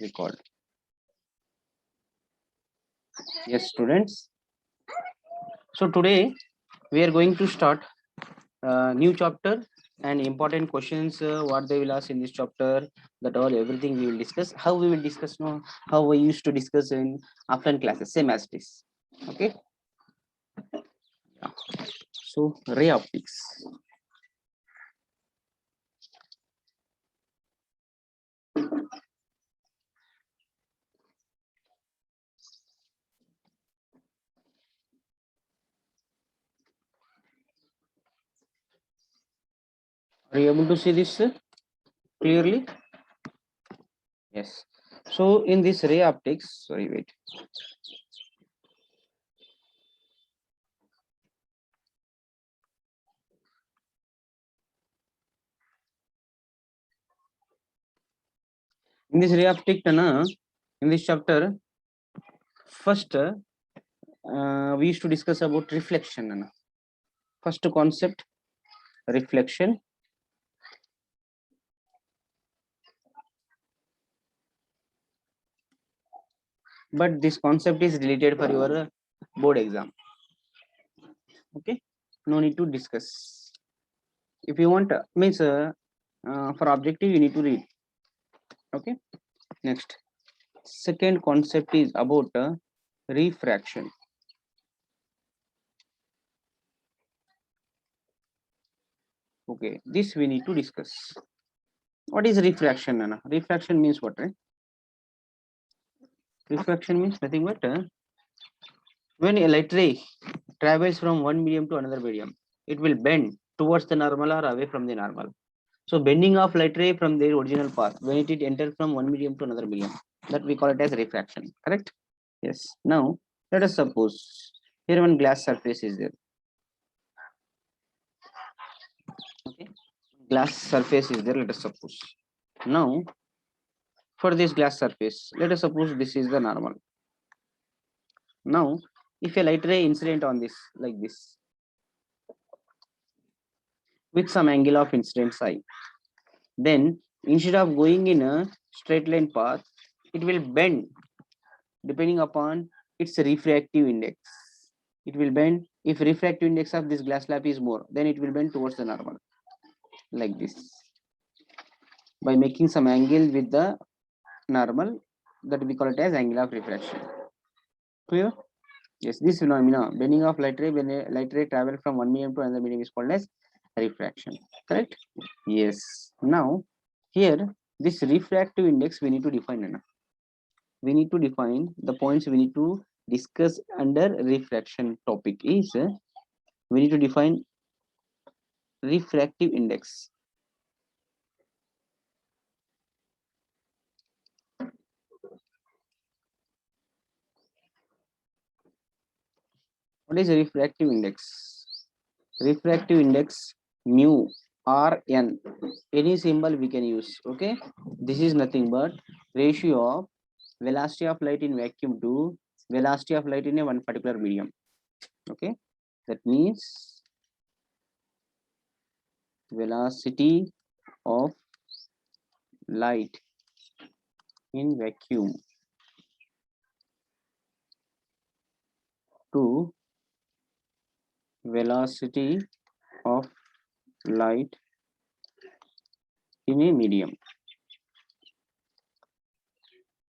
record. Yes, students. So today we are going to start new chapter and important questions. What they will ask in this chapter, that all everything we will discuss. How we will discuss now? How we used to discuss in offline classes, same as this. Okay. Yeah. So ray optics. Are you able to see this clearly? Yes. So in this ray optics, sorry, wait. In this ray optic, in this chapter, first we used to discuss about reflection. First concept, reflection. But this concept is related for your board exam. Okay, no need to discuss. If you want, means for objective you need to read. Okay, next. Second concept is about refraction. Okay, this we need to discuss. What is refraction, Nana? Refraction means what, right? Refraction means nothing but when a light ray travels from one medium to another medium, it will bend towards the normal or away from the normal. So bending of light ray from their original path when it enters from one medium to another medium, that we call it as refraction, correct? Yes. Now let us suppose here one glass surface is there. Okay, glass surface is there. Let us suppose. Now for this glass surface, let us suppose this is the normal. Now if a light ray incident on this like this with some angle of incidence I, then instead of going in a straight line path, it will bend depending upon its refractive index. It will bend if refractive index of this glass slab is more, then it will bend towards the normal like this by making some angle with the normal, that we call it as angle of refraction. Clear? Yes, this phenomena, bending of light ray when a light ray travel from one medium to another medium is called as refraction. Correct? Yes. Now here this refractive index we need to define enough. We need to define the points we need to discuss under refraction topic is we need to define refractive index. What is a refractive index? Refractive index mu Rn, any symbol we can use. Okay, this is nothing but ratio of velocity of light in vacuum to velocity of light in a one particular medium. Okay, that means velocity of light in vacuum to velocity of light in a medium.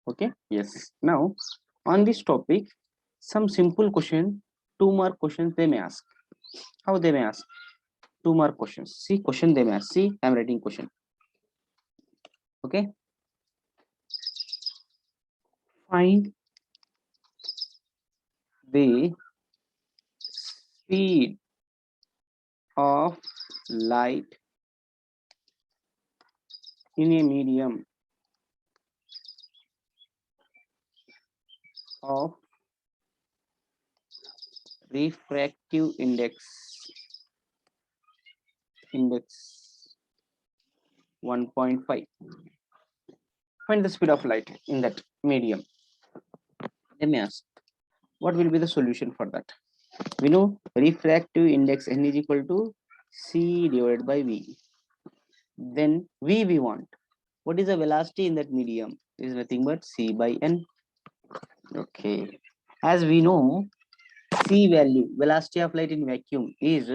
Okay, yes. Now on this topic, some simple question, 2 mark questions they may ask. How they may ask? 2 mark questions. See, question they may ask. See, I'm writing question. Okay. Find the speed of light in a medium of refractive index 1.5. Find the speed of light in that medium. Let me ask, what will be the solution for that? We know refractive index n is equal to c divided by v. Then v we want. What is the velocity in that medium? is nothing but C by N. Okay. As we know, C value, velocity of light in vacuum, is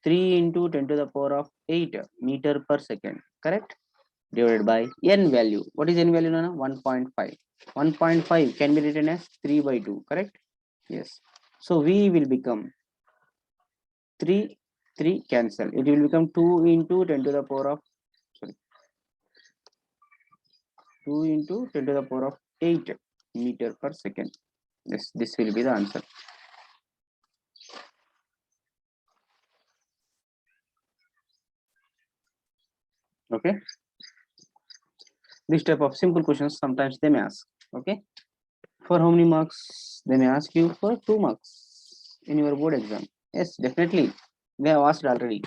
3 into 10 to the power of 8 meter per second. Correct? Divided by N value. What is N value, Nana? 1.5. 1.5 can be written as 3 by 2. Correct? Yes. So V will become 3, 3 cancel. It will become 2 into 10 to the power of, sorry, 2 into 10 to the power of 8 meter per second. Yes, this will be the answer. Okay. This type of simple questions sometimes they may ask. Okay. For how many marks? They may ask you for 2 marks in your board exam. Yes, definitely. They have asked already.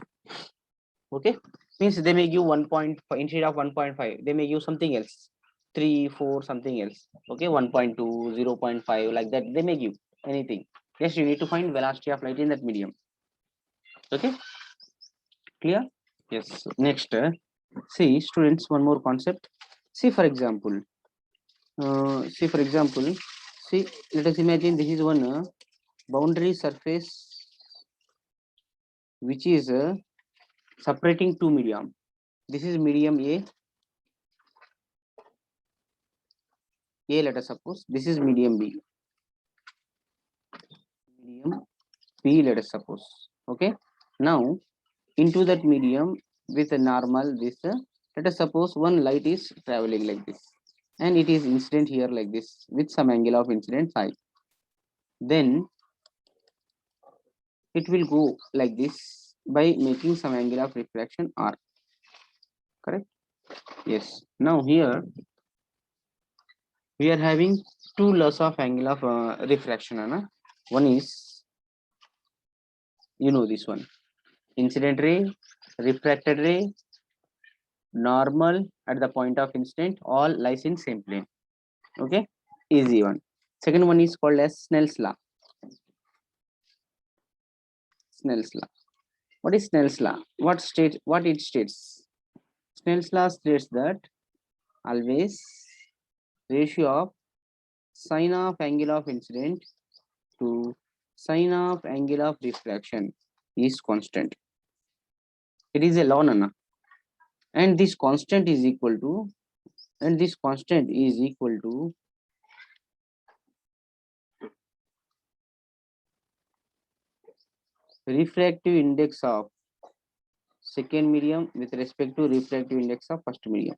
Okay. Means they may give 1.5 instead of 1.5. They may give something else. 3, 4, something else. Okay. 1.2, 0.5, like that. They may give anything. Yes, you need to find velocity of light in that medium. Okay. Clear? Yes. Next, see, students, one more concept. See, for example, see, let us imagine this is one boundary surface which is separating two medium. This is medium A, let us suppose. This is medium B. Medium B, let us suppose. Okay. Now, into that medium with a normal, this, let us suppose one light is traveling like this. And it is incident here like this with some angle of incident phi. Then it will go like this by making some angle of refraction R. Correct? Yes. Now here we are having two laws of angle of refraction. Anna. One is, you know, this one, incident ray, refracted ray, normal at the point of incident, all lies in same plane. Okay, easy one. Second one is called as Snell's law. Snell's law. What is Snell's law? What it states? Snell's law states that always ratio of sine of angle of incident to sine of angle of refraction is constant. It is a law, Nana. And this constant is equal to, refractive index of second medium with respect to refractive index of first medium.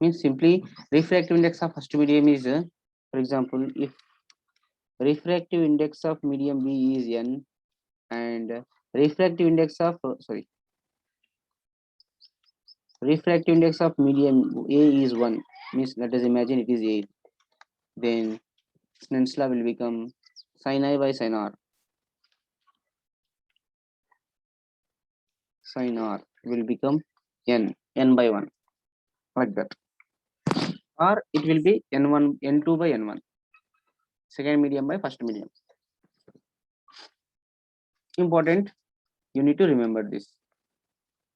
Means simply refractive index of first medium is, for example, if refractive index of medium B is n and refractive index of refractive index of medium A is 1, means let us imagine it is A, then Snell's law will become sin I by sin R. Sin R will become n by 1, like that. Or it will be n1, n2 by n1, second medium by first medium. Important, you need to remember this,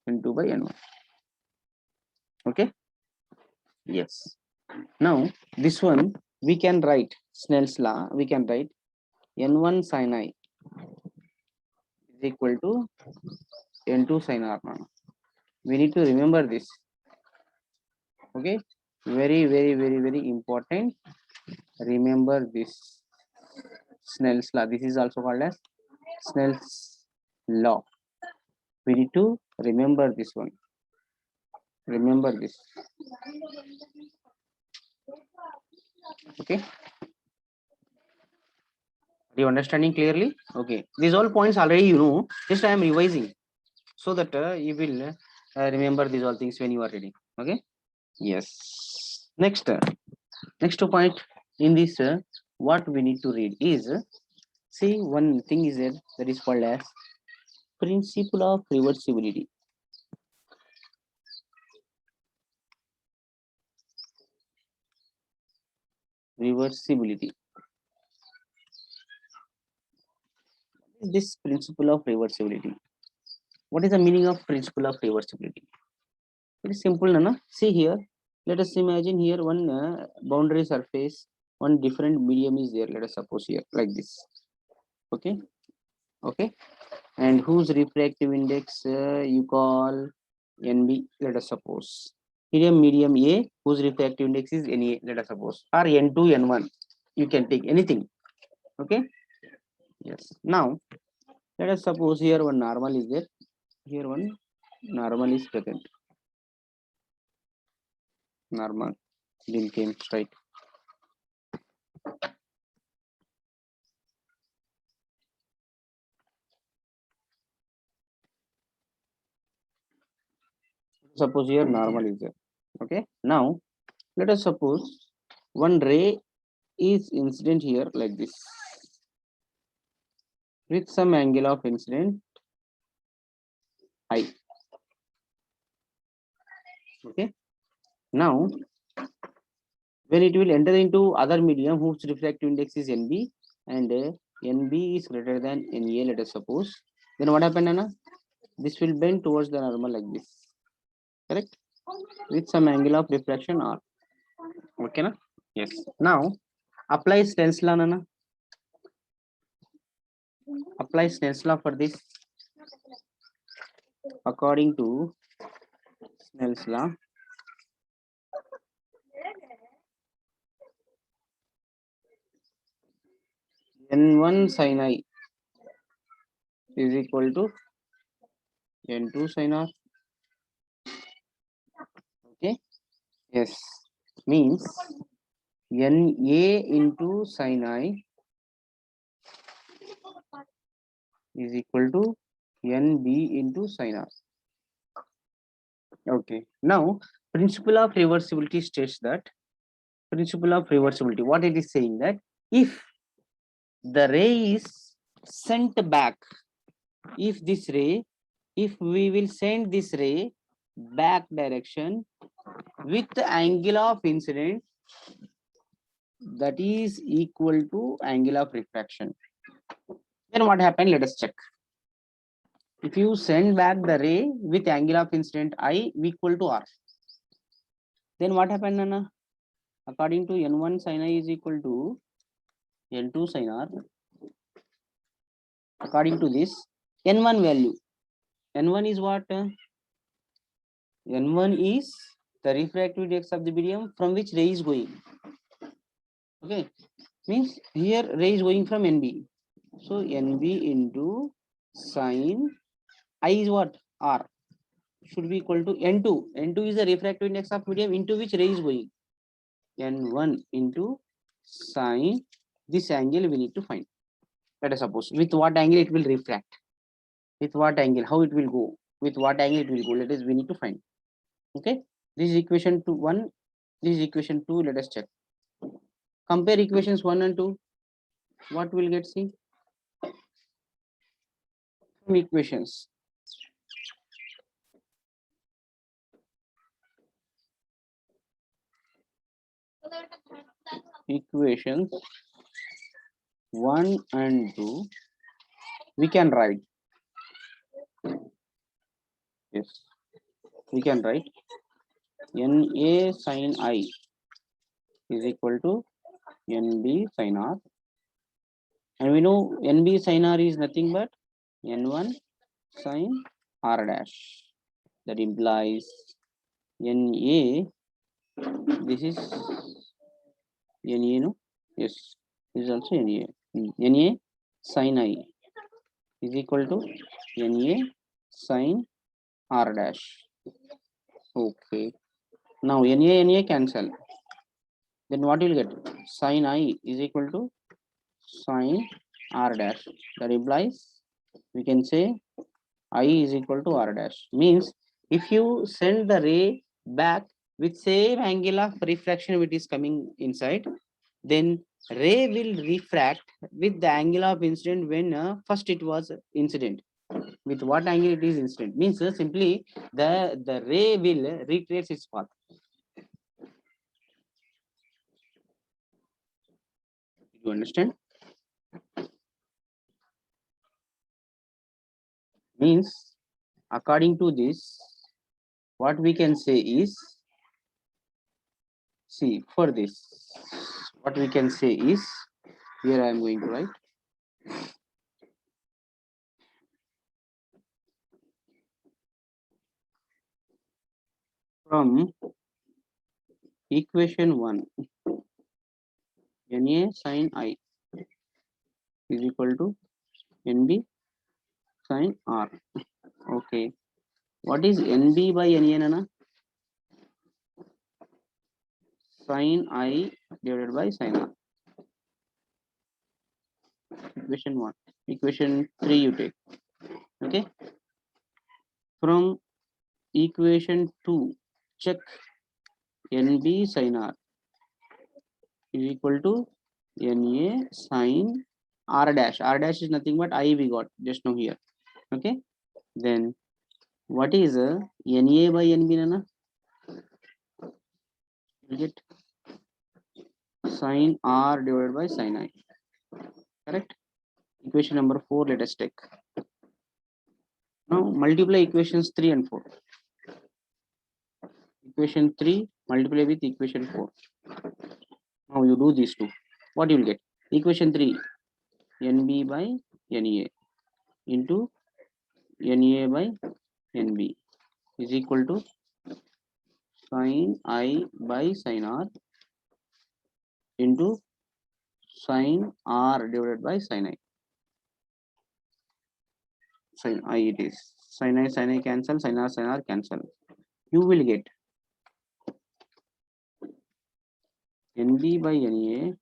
n2 by n1. Okay. Yes. Now this one we can write Snell's law. We can write n1 sin I is equal to n2 sin R. We need to remember this. Okay. Very, very, very, very important. Remember this Snell's law. This is also called as Snell's law. We need to remember this one. Remember this. Okay. Are you understanding clearly? Okay. These all points already you know. Just I am revising so that you will remember these all things when you are reading. Okay. Yes. Next point in this, what we need to read is, see, one thing is there that is called as principle of reversibility. Reversibility. This principle of reversibility. What is the meaning of principle of reversibility? Very simple, Nana. See here, Let us imagine here one boundary surface, one different medium is there. Let us suppose here like this. Okay, okay, and whose refractive index you call NB. Let us suppose medium A, whose refractive index is NA. Let us suppose, or N2, N1. You can take anything. Okay. Yes. Now let us suppose here one normal is there. Here one normal is present. Normal beam came straight. Suppose here normal is there. Okay. Now let us suppose one ray is incident here like this with some angle of incident I. Okay. Now when it will enter into other medium whose refractive index is NB and NB is greater than NA, let us suppose, then what happened, Anna? This will bend towards the normal like this, correct? With some angle of refraction R. Okay, na? Yes. Now apply Snell's law, Nana. Apply Snell's law for this. According to Snell's law, N1 sin I is equal to N2 sin R. Okay. Yes. Means NA into sin I is equal to NB into sin R. Okay. Now, principle of reversibility states that principle of reversibility. What it is saying that if the ray is sent back, if we will send this ray back direction with the angle of incident that is equal to angle of refraction, then what happened? Let us check. If you send back the ray with angle of incident I equal to R, then what happened, Nana? According to N1 sin I is equal to N2 sin R. According to this, N1 value. N1 is what? N1 is the refractive index of the medium from which ray is going. Okay. Means here ray is going from NB. So NB into sin I is what? R. Should be equal to N2. N2 is the refractive index of medium into which ray is going. N1 into sin this angle we need to find. Let us suppose with what angle it will refract. With what angle, how it will go, with what angle it will go. Let us we need to find. Okay. This is equation 1. This is equation 2. Let us check. Compare equations 1 and 2. What will get? See equations. Equations 1 and 2 we can write. Yes, we can write NA sin I is equal to NB sin R, and we know NB sin R is nothing but N1 sin R dash. That implies NA, this is NA, no? Yes, this is also NA. NA sin I is equal to NA sin R dash. Okay. Now NA cancel. Then what will get? Sin I is equal to sin R dash. That implies we can say I is equal to R dash. Means if you send the ray back with same angle of refraction which is coming inside, then ray will refract with the angle of incident when first it was incident. With what angle it is incident means simply the ray will retrace its path. You understand? Means according to this, what we can say is See, for this, what we can say is, here I am going to write from equation 1, Na sin I is equal to Nb sin R. Okay. What is Nb by Na, Nana? Sin I divided by sin R. Equation 1. Equation 3 you take. Okay. From equation 2, check Nb sin R is equal to Na sin R dash. R dash is nothing but I we got just now here. Okay. Then what is Na by Nb, Nana? You get sin R divided by sin I. Correct? Equation number 4, let us take. Now multiply equations 3 and 4. Equation 3 multiply with equation 4. Now you do these two. What you will get? Equation 3, Nb by Na into Na by Nb is equal to sin I by sin R into sin R divided by sin I. Sin I it is. Sin I cancel, sin R cancel. You will get Nb by Na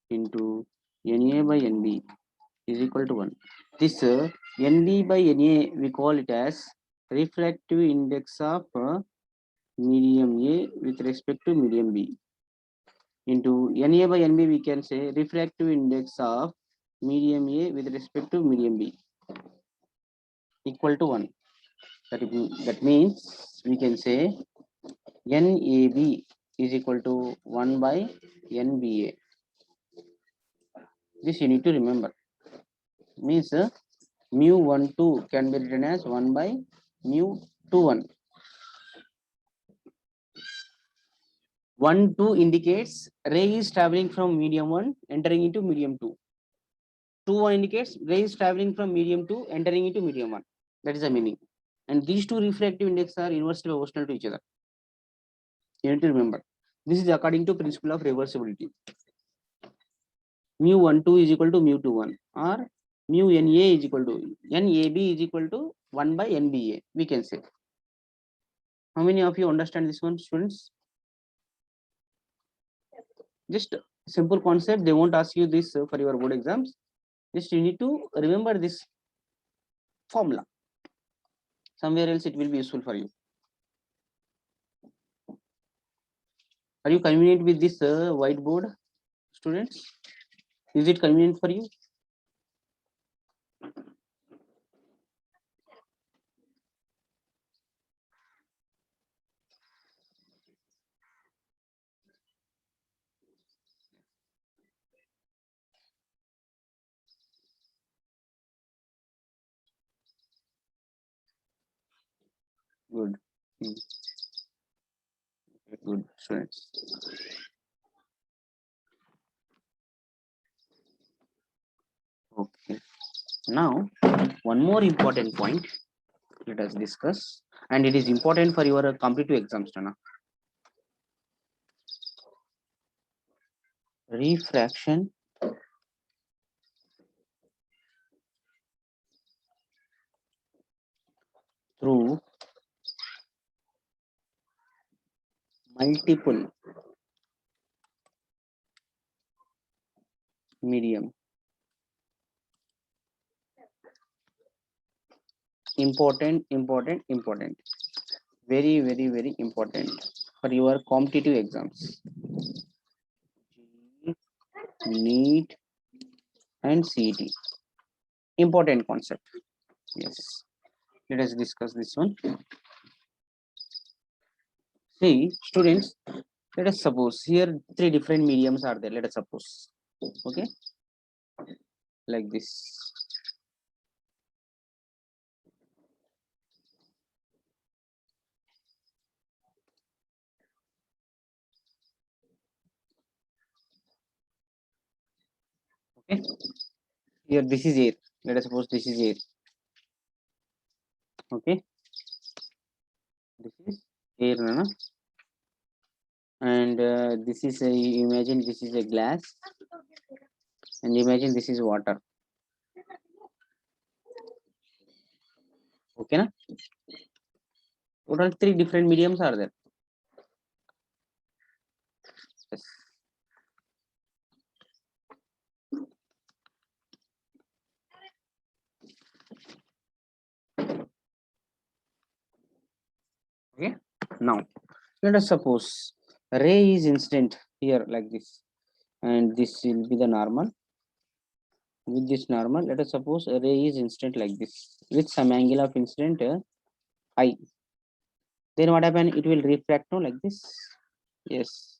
into Na by Nb is equal to 1. This Nb by Na we call it as refractive index of medium A with respect to medium B. Into Na by Nb we can say refractive index of medium A with respect to medium B equal to 1. That means we can say NAB is equal to 1 by NBA. This you need to remember. Means mu 1 2 can be written as 1 by mu 2 1. 1 2 indicates ray is traveling from medium 1 entering into medium 2. 2 1 indicates ray is traveling from medium 2 entering into medium 1. That is the meaning. And these two refractive index are inversely proportional to each other. You need to remember. This is according to principle of reversibility. Mu 1 2 is equal to mu 2 1, or mu Na is equal to NAB is equal to 1 by NBA. We can say. How many of you understand this one, students? Just simple concept. They won't ask you this for your board exams. Just you need to remember this formula. Somewhere else it will be useful for you. Are you convenient with this whiteboard, students? Is it convenient for you? Good. Good, students. Okay. Now, one more important point let us discuss, and it is important for your competitive exams, Tana. Refraction through multiple medium. Important. Very, very, very important for your competitive exams. NEET and CET. Important concept. Yes. Let us discuss this one. See, students, let us suppose here 3 different mediums are there. Let us suppose. Okay. Like this. Okay, here this is air. Let us suppose this is air. Okay, this is air, no? And this is a, imagine this is a glass, and imagine this is water. Okay, na? Total 3 different mediums are there. Yes. Okay, now let us suppose ray is instant here like this, and this will be the normal. With this normal, let us suppose a ray is instant like this with some angle of incident I. Then what happen? It will refract, no, like this. Yes,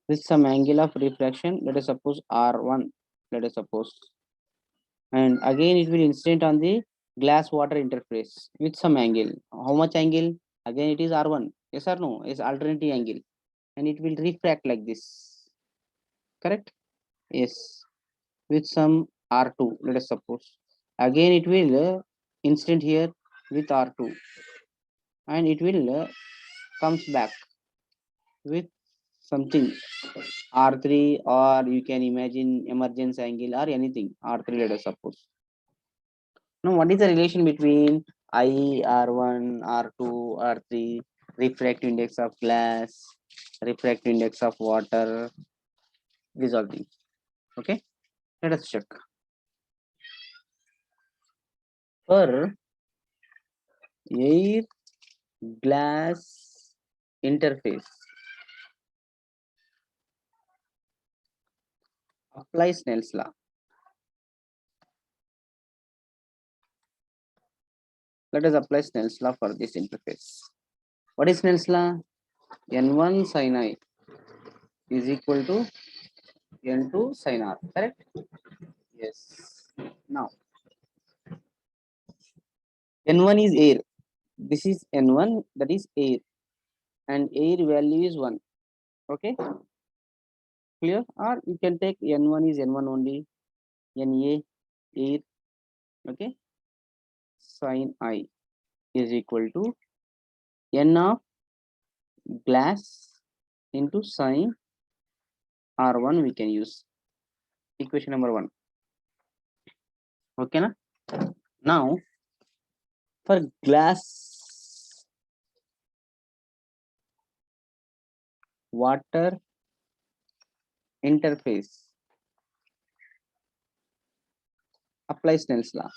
with some angle of refraction. Let us suppose R1. Let us suppose, and again it will incident on the glass water interface with some angle. How much angle? Again it is R1. Yes or no? Is alternating angle, and it will refract like this. Correct? Yes, with some R2. Let us suppose. Again it will incident here with R2, and it will comes back with something R3, or you can imagine emergence angle or anything R3. Let us suppose. Now, what is the relation between I, R1, R2, R3, refractive index of glass, refractive index of water, these all things? Okay, let us check. For air glass interface, apply Snell's law. Let us apply Snell's law for this interface. What is Snell's law? N1 sin I is equal to N2 sin R, correct? Yes. Now, N1 is air. This is N1, that is air, and air value is 1. Okay, clear? Or you can take N1 is N1 only, Na, air, okay? Sin I is equal to N of glass into sin R1 we can use. Equation number 1. Okay, na? Now, for glass water interface, apply Snell's law.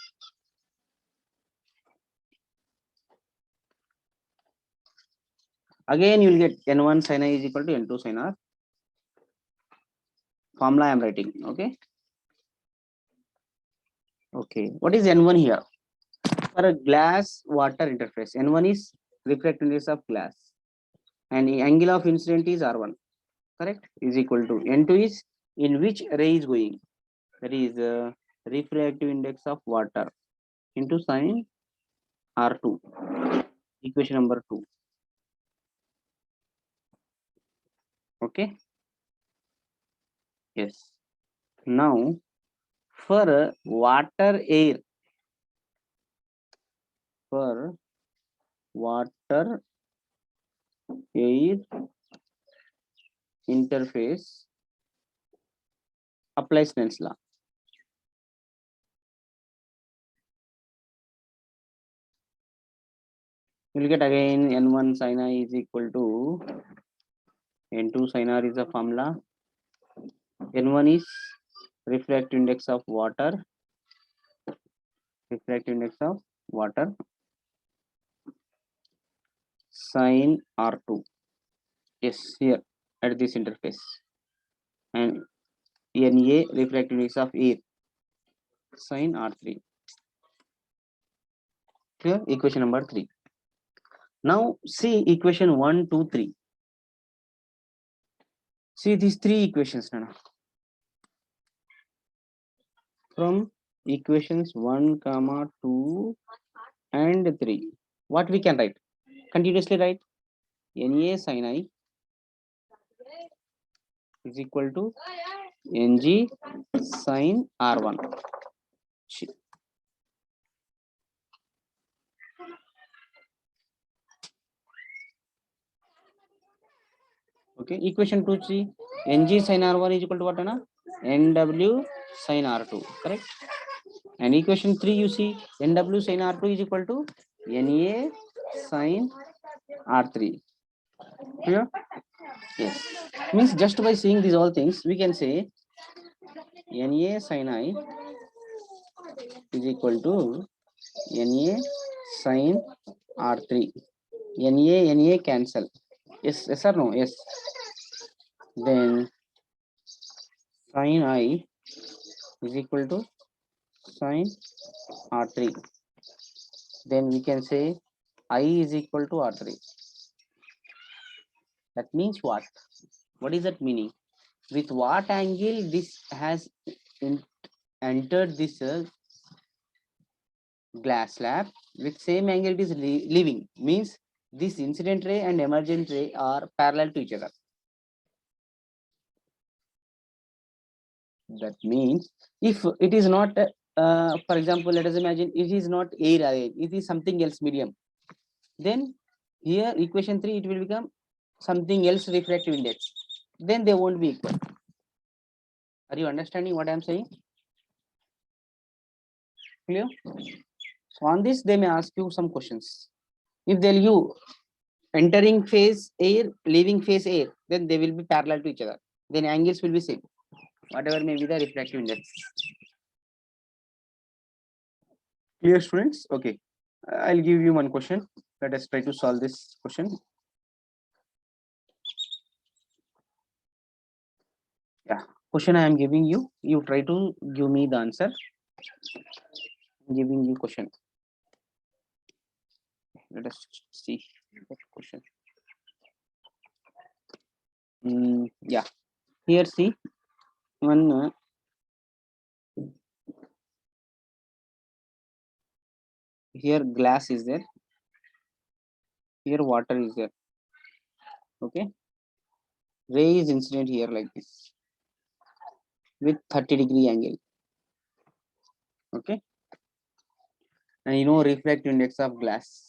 Again, you will get N1 sin I is equal to N2 sin R. Formula I am writing. Okay. Okay. What is N1 here? For a glass water interface, N1 is refractive index of glass, and the angle of incident is R1. Correct? Is equal to N2 is in which ray is going. That is refractive index of water into sin R2. Equation number 2. Okay. Yes. Now, for water air, for water air interface, apply Snell's law. You will get again N1 sin I is equal to N2 sin R is the formula. N1 is refractive index of water, refractive index of water, sin R2. Yes, here at this interface. And Na refractive index of air, sin R3. Clear? Equation number 3. Now see equation 1, 2, 3. See these 3 equations now. From equations 1, 2 and 3. What we can write? Continuously write Na sin I is equal to Ng sin R1. Okay, equation 2 see Ng sin R1 is equal to what? Nw sin R2, correct? And equation 3 you see Nw sin R2 is equal to Na sin R3. Clear? Yes. Means just by seeing these all things, we can say Na sin I is equal to Na sin R3. Na cancel. Yes or no? Yes. Then sin I is equal to sin R3. Then we can say I is equal to R3. That means what? What is that meaning? With what angle this has entered this glass slab? With same angle it is leaving. Means this incident ray and emergent ray are parallel to each other. That means if it is not, for example, let us imagine it is not air array, it is something else medium. Then here equation 3 it will become something else refractive index. Then they won't be equal. Are you understanding what I am saying? Clear? So on this they may ask you some questions. If they'll you entering phase air, leaving phase air, then they will be parallel to each other. Then angles will be same, whatever may be the refractive index. Clear, students? Okay, I'll give you one question. Let us try to solve this question. Yeah, question I am giving you. You try to give me the answer. I'm giving you question. Let us see what question. Yeah, here see one. Here glass is there. Here water is there. Okay, ray is incident here like this with 30-degree angle. Okay, and you know refractive index of glass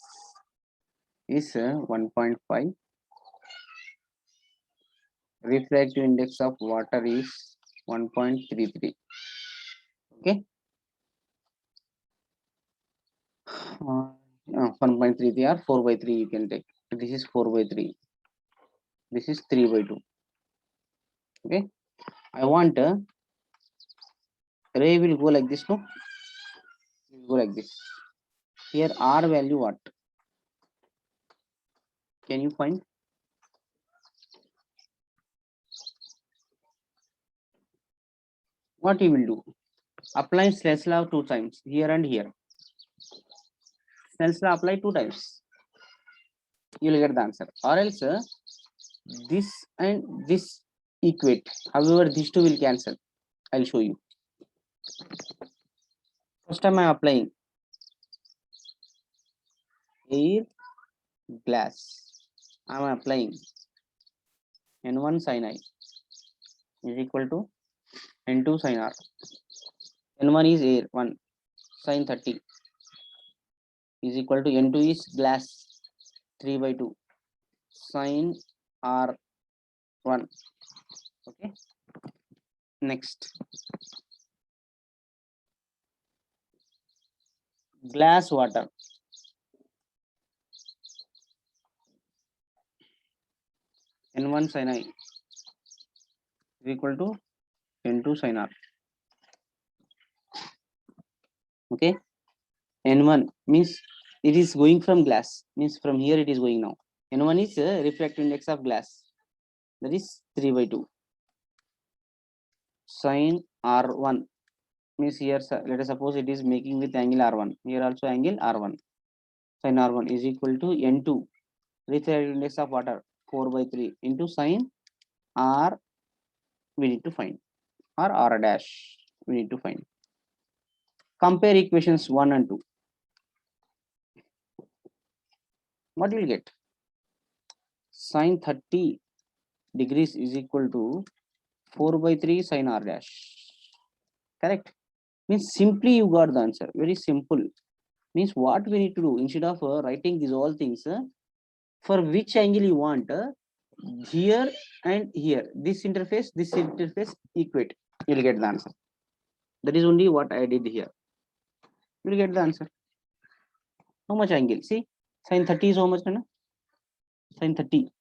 is 1.5. Refractive index of water is 1.33. Okay, 1.33 or 4/3 you can take. This is 4/3. This is 3/2. Okay, I want ray will go like this. No, it will go like this. Here R value what? Can you find? What you will do? Apply Snell's law 2 times here and here. Snell's law apply 2 times. You will get the answer. Or else this and this equate. However, these two will cancel. I'll show you. First time I'm applying air glass. I'm applying N1 sin I is equal to N2 sin R. N1 is air 1 sin 30 is equal to N2 is glass 3/2 sin R1. Okay. Next, glass water. N1 sin I is equal to N2 sin R. Okay, N1 means it is going from glass, means from here it is going now. N1 is refractive index of glass, that is 3/2 sin R1 means here let us suppose it is making with angle R1, here also angle R1. Sin R1 is equal to N2 refractive index of water 4/3 into sin R we need to find, or R dash we need to find. Compare equations 1 and 2. What you will get? Sin 30 degrees is equal to 4/3 sin r dash. Correct. Means simply you got the answer. Very simple. Means what we need to do, instead of writing these all things, for which angle you want, here and here, this interface equate, you'll get the answer. That is only what I did here. You'll get the answer. How much angle? See, sin 30 is how much? Sin 30.